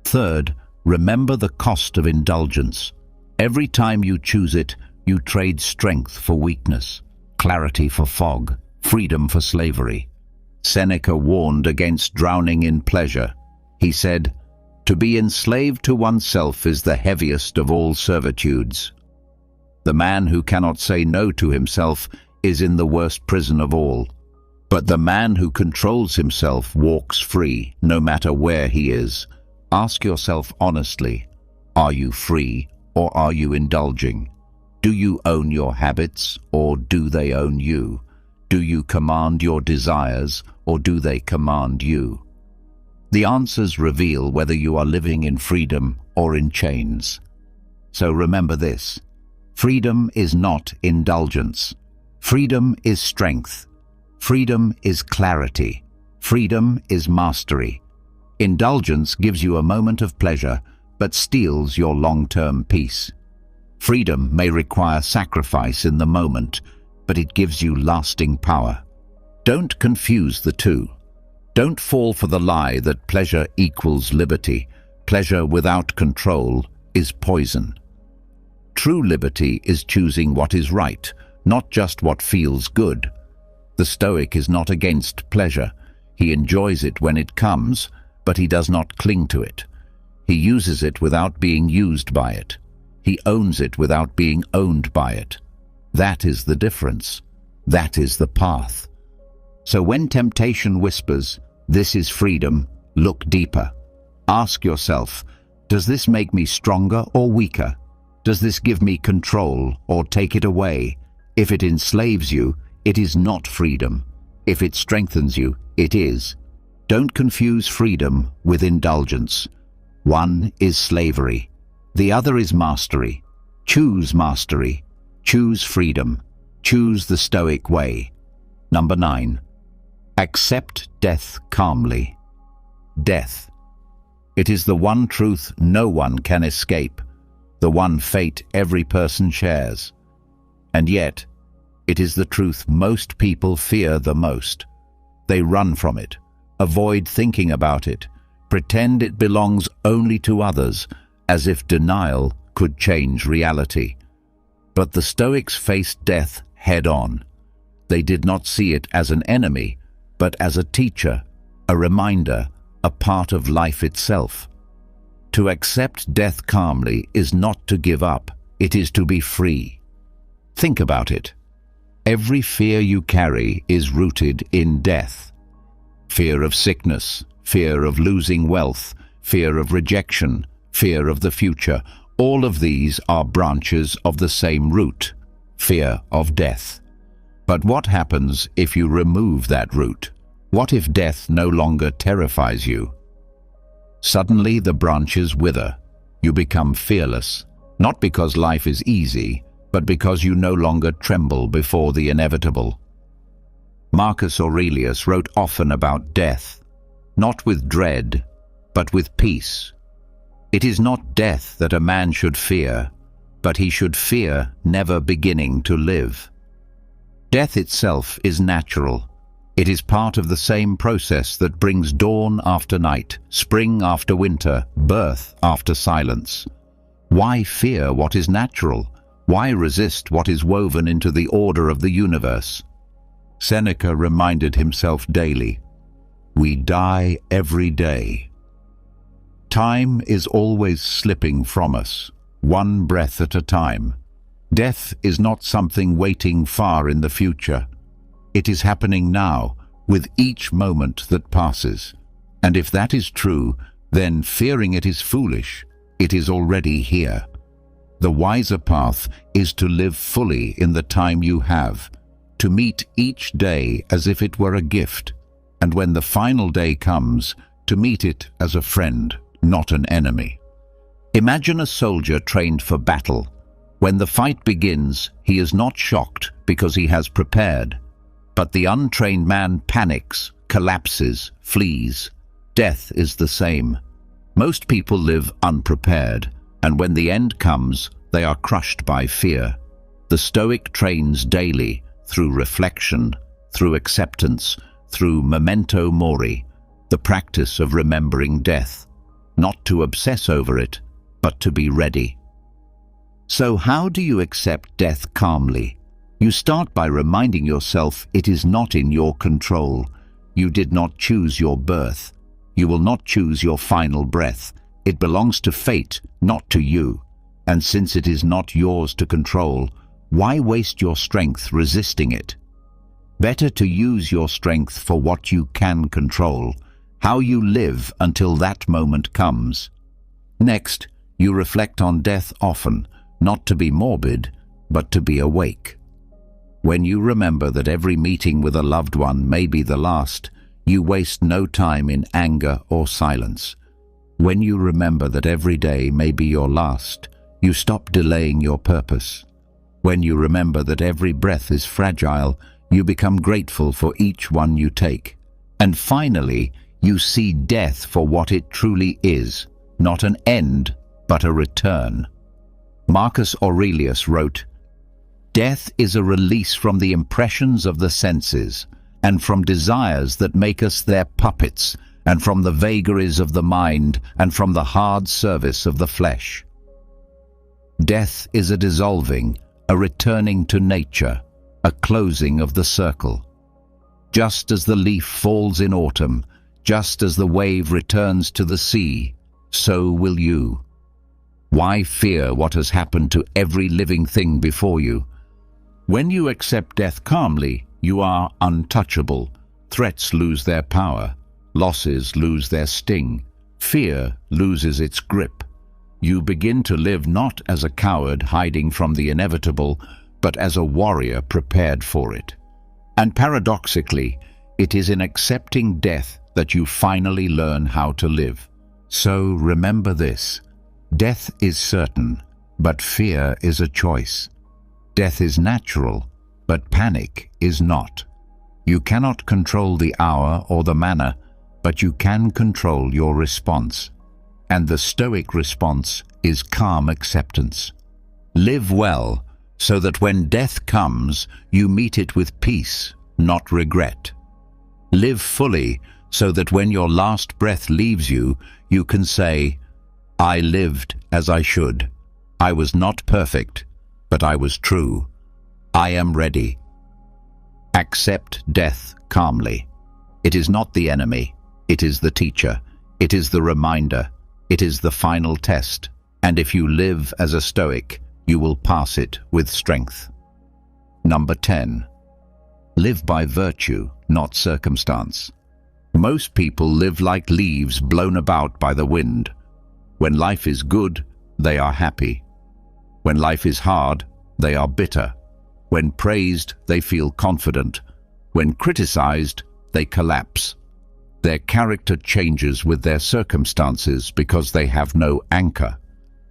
Third, remember the cost of indulgence. Every time you choose it, you trade strength for weakness, clarity for fog, freedom for slavery. Seneca warned against drowning in pleasure. He said, "To be enslaved to oneself is the heaviest of all servitudes." The man who cannot say no to himself is in the worst prison of all. But the man who controls himself walks free, no matter where he is. Ask yourself honestly, are you free or are you indulging? Do you own your habits or do they own you? Do you command your desires or do they command you? The answers reveal whether you are living in freedom or in chains. So remember this, freedom is not indulgence. Freedom is strength. Freedom is clarity. Freedom is mastery. Indulgence gives you a moment of pleasure, but steals your long-term peace. Freedom may require sacrifice in the moment, but it gives you lasting power. Don't confuse the two. Don't fall for the lie that pleasure equals liberty. Pleasure without control is poison. True liberty is choosing what is right, not just what feels good. The Stoic is not against pleasure. He enjoys it when it comes, but he does not cling to it. He uses it without being used by it. He owns it without being owned by it. That is the difference. That is the path. So when temptation whispers, "This is freedom," look deeper. Ask yourself, does this make me stronger or weaker? Does this give me control or take it away? If it enslaves you, it is not freedom. If it strengthens you, it is. Don't confuse freedom with indulgence. One is slavery. The other is mastery. Choose mastery. Choose freedom. Choose the Stoic way. Number 9. Accept death calmly. Death. It is the one truth no one can escape, the one fate every person shares. And yet, it is the truth most people fear the most. They run from it, avoid thinking about it, pretend it belongs only to others, as if denial could change reality. But the Stoics faced death head-on. They did not see it as an enemy, but as a teacher, a reminder, a part of life itself. To accept death calmly is not to give up, it is to be free. Think about it. Every fear you carry is rooted in death. Fear of sickness, fear of losing wealth, fear of rejection, fear of the future. All of these are branches of the same root, fear of death. But what happens if you remove that root? What if death no longer terrifies you? Suddenly the branches wither. You become fearless, not because life is easy, but because you no longer tremble before the inevitable. Marcus Aurelius wrote often about death, not with dread, but with peace. It is not death that a man should fear, but he should fear never beginning to live. Death itself is natural. It is part of the same process that brings dawn after night, spring after winter, birth after silence. Why fear what is natural? Why resist what is woven into the order of the universe? Seneca reminded himself daily, "We die every day." Time is always slipping from us, one breath at a time. Death is not something waiting far in the future. It is happening now, with each moment that passes. And if that is true, then fearing it is foolish. It is already here. The wiser path is to live fully in the time you have, to meet each day as if it were a gift, and when the final day comes, to meet it as a friend, not an enemy. Imagine a soldier trained for battle. When the fight begins, he is not shocked because he has prepared. But the untrained man panics, collapses, flees. Death is the same. Most people live unprepared, and when the end comes, they are crushed by fear. The Stoic trains daily, through reflection, through acceptance, through memento mori, the practice of remembering death, not to obsess over it, but to be ready. So how do you accept death calmly? You start by reminding yourself it is not in your control. You did not choose your birth. You will not choose your final breath. It belongs to fate, not to you. And since it is not yours to control, why waste your strength resisting it? Better to use your strength for what you can control, how you live until that moment comes. Next, you reflect on death often, not to be morbid, but to be awake. When you remember that every meeting with a loved one may be the last, you waste no time in anger or silence. When you remember that every day may be your last, you stop delaying your purpose. When you remember that every breath is fragile, you become grateful for each one you take. And finally, you see death for what it truly is, not an end, but a return. Marcus Aurelius wrote, "Death is a release from the impressions of the senses, and from desires that make us their puppets, and from the vagaries of the mind, and from the hard service of the flesh." Death is a dissolving, a returning to nature, a closing of the circle. Just as the leaf falls in autumn, just as the wave returns to the sea, so will you. Why fear what has happened to every living thing before you? When you accept death calmly, you are untouchable. Threats lose their power. Losses lose their sting. Fear loses its grip. You begin to live not as a coward hiding from the inevitable, but as a warrior prepared for it. And paradoxically, it is in accepting death that you finally learn how to live. So remember this: death is certain, but fear is a choice. Death is natural, but panic is not. You cannot control the hour or the manner, but you can control your response. And the Stoic response is calm acceptance. Live well, so that when death comes, you meet it with peace, not regret. Live fully, so that when your last breath leaves you, you can say, I lived as I should. I was not perfect, but I was true. I am ready. Accept death calmly. It is not the enemy. It is the teacher. It is the reminder. It is the final test. And if you live as a Stoic, you will pass it with strength. Number 10. Live by virtue, not circumstance. Most people live like leaves blown about by the wind. When life is good, they are happy. When life is hard, they are bitter. When praised, they feel confident. When criticized, they collapse. Their character changes with their circumstances because they have no anchor.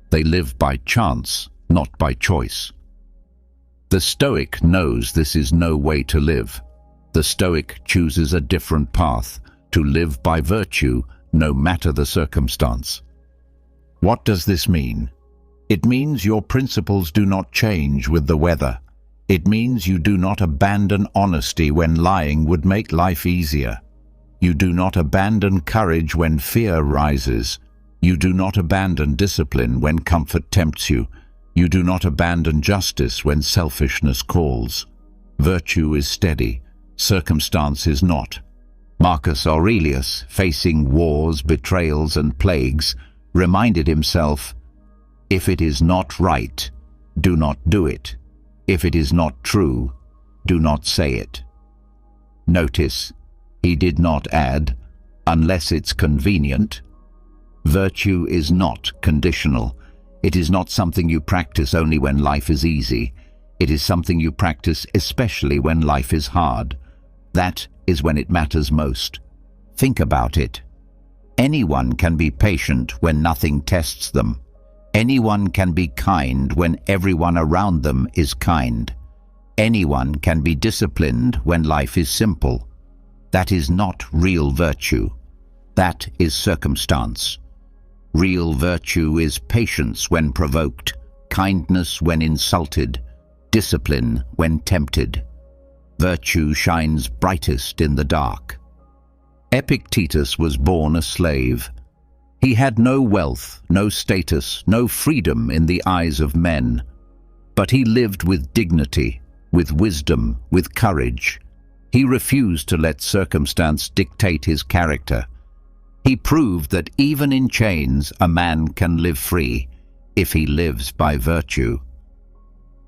They live by chance, not by choice. The Stoic knows this is no way to live. The Stoic chooses a different path, to live by virtue, no matter the circumstance. What does this mean? It means your principles do not change with the weather. It means you do not abandon honesty when lying would make life easier. You do not abandon courage when fear rises. You do not abandon discipline when comfort tempts you. You do not abandon justice when selfishness calls. Virtue is steady. Circumstance is not. Marcus Aurelius, facing wars, betrayals, and plagues, reminded himself, if it is not right, do not do it. If it is not true, do not say it. Notice, he did not add, unless it's convenient. Virtue is not conditional. It is not something you practice only when life is easy. It is something you practice especially when life is hard. That is when it matters most. Think about it. Anyone can be patient when nothing tests them. Anyone can be kind when everyone around them is kind. Anyone can be disciplined when life is simple. That is not real virtue. That is circumstance. Real virtue is patience when provoked, kindness when insulted, discipline when tempted. Virtue shines brightest in the dark. Epictetus was born a slave. He had no wealth, no status, no freedom in the eyes of men. But he lived with dignity, with wisdom, with courage. He refused to let circumstance dictate his character. He proved that even in chains a man can live free if he lives by virtue.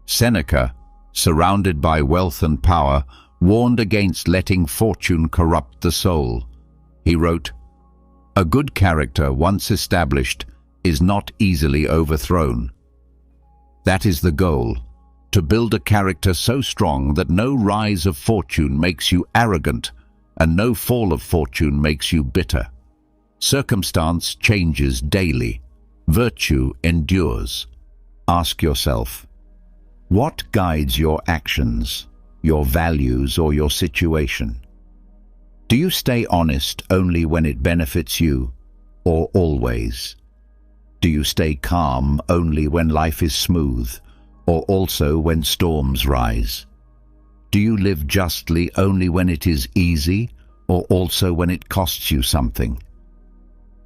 Seneca, surrounded by wealth and power, warned against letting fortune corrupt the soul. He wrote, "A good character once established is not easily overthrown." That is the goal, to build a character so strong that no rise of fortune makes you arrogant and no fall of fortune makes you bitter. Circumstance changes daily. Virtue endures. Ask yourself, what guides your actions, your values, or your situation? Do you stay honest only when it benefits you, or always? Do you stay calm only when life is smooth, or also when storms rise? Do you live justly only when it is easy, or also when it costs you something?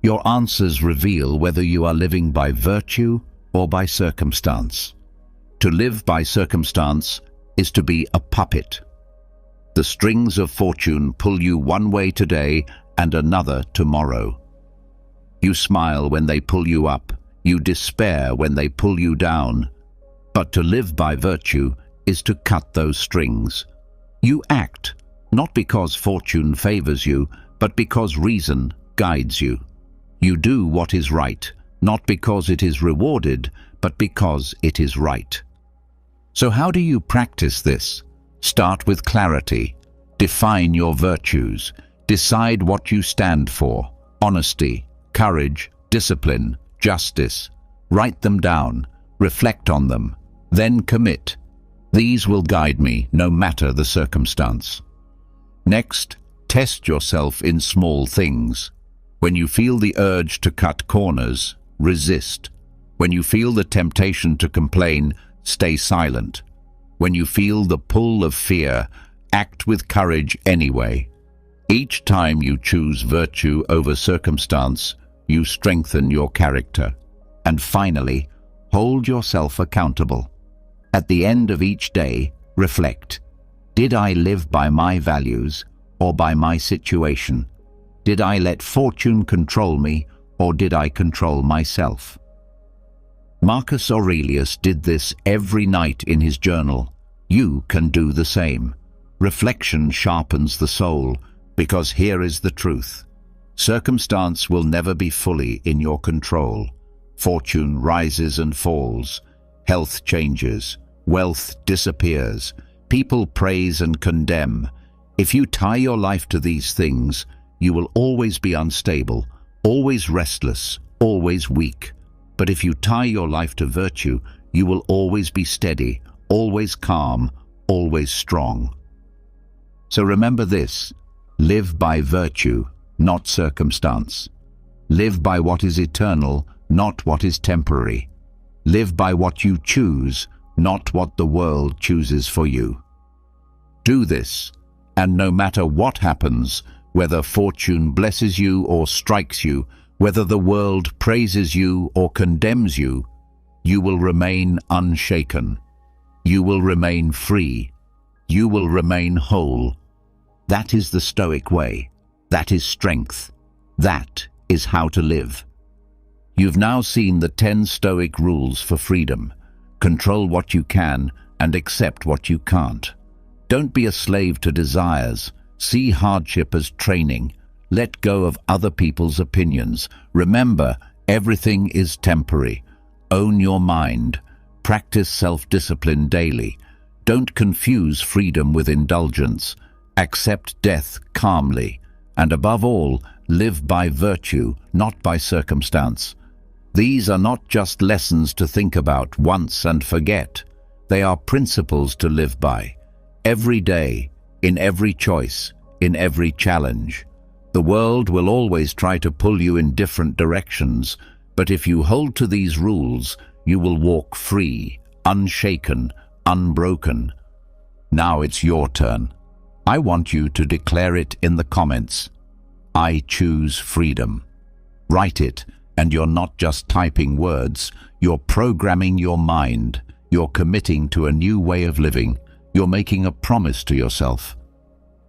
Your answers reveal whether you are living by virtue or by circumstance. To live by circumstance is to be a puppet. The strings of fortune pull you one way today and another tomorrow. You smile when they pull you up, you despair when they pull you down. But to live by virtue is to cut those strings. You act, not because fortune favors you, but because reason guides you. You do what is right, not because it is rewarded, but because it is right. So how do you practice this? Start with clarity. Define your virtues. Decide what you stand for. Honesty, courage, discipline, justice. Write them down. Reflect on them. Then commit. These will guide me, no matter the circumstance. Next, test yourself in small things. When you feel the urge to cut corners, resist. When you feel the temptation to complain, stay silent. When you feel the pull of fear, act with courage anyway. Each time you choose virtue over circumstance, you strengthen your character. And finally, hold yourself accountable. At the end of each day, reflect. Did I live by my values or by my situation? Did I let fortune control me or did I control myself? Marcus Aurelius did this every night in his journal. You can do the same. Reflection sharpens the soul, because here is the truth. Circumstance will never be fully in your control. Fortune rises and falls. Health changes. Wealth disappears. People praise and condemn. If you tie your life to these things, you will always be unstable, always restless, always weak. But if you tie your life to virtue, you will always be steady, always calm, always strong. So remember this: live by virtue, not circumstance. Live by what is eternal, not what is temporary. Live by what you choose, not what the world chooses for you. Do this, and no matter what happens, whether fortune blesses you or strikes you, whether the world praises you or condemns you, you will remain unshaken. You will remain free. You will remain whole. That is the Stoic way. That is strength. That is how to live. You've now seen the 10 Stoic rules for freedom. Control what you can and accept what you can't. Don't be a slave to desires. See hardship as training. Let go of other people's opinions. Remember, everything is temporary. Own your mind. Practice self-discipline daily. Don't confuse freedom with indulgence. Accept death calmly. And above all, live by virtue, not by circumstance. These are not just lessons to think about once and forget. They are principles to live by. Every day, in every choice, in every challenge. The world will always try to pull you in different directions, but if you hold to these rules, you will walk free, unshaken, unbroken. Now it's your turn. I want you to declare it in the comments. I choose freedom. Write it, and you're not just typing words, you're programming your mind, you're committing to a new way of living, you're making a promise to yourself.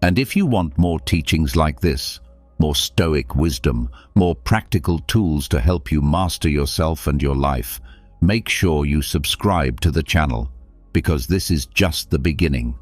And if you want more teachings like this, more Stoic wisdom, more practical tools to help you master yourself and your life, make sure you subscribe to the channel, because this is just the beginning.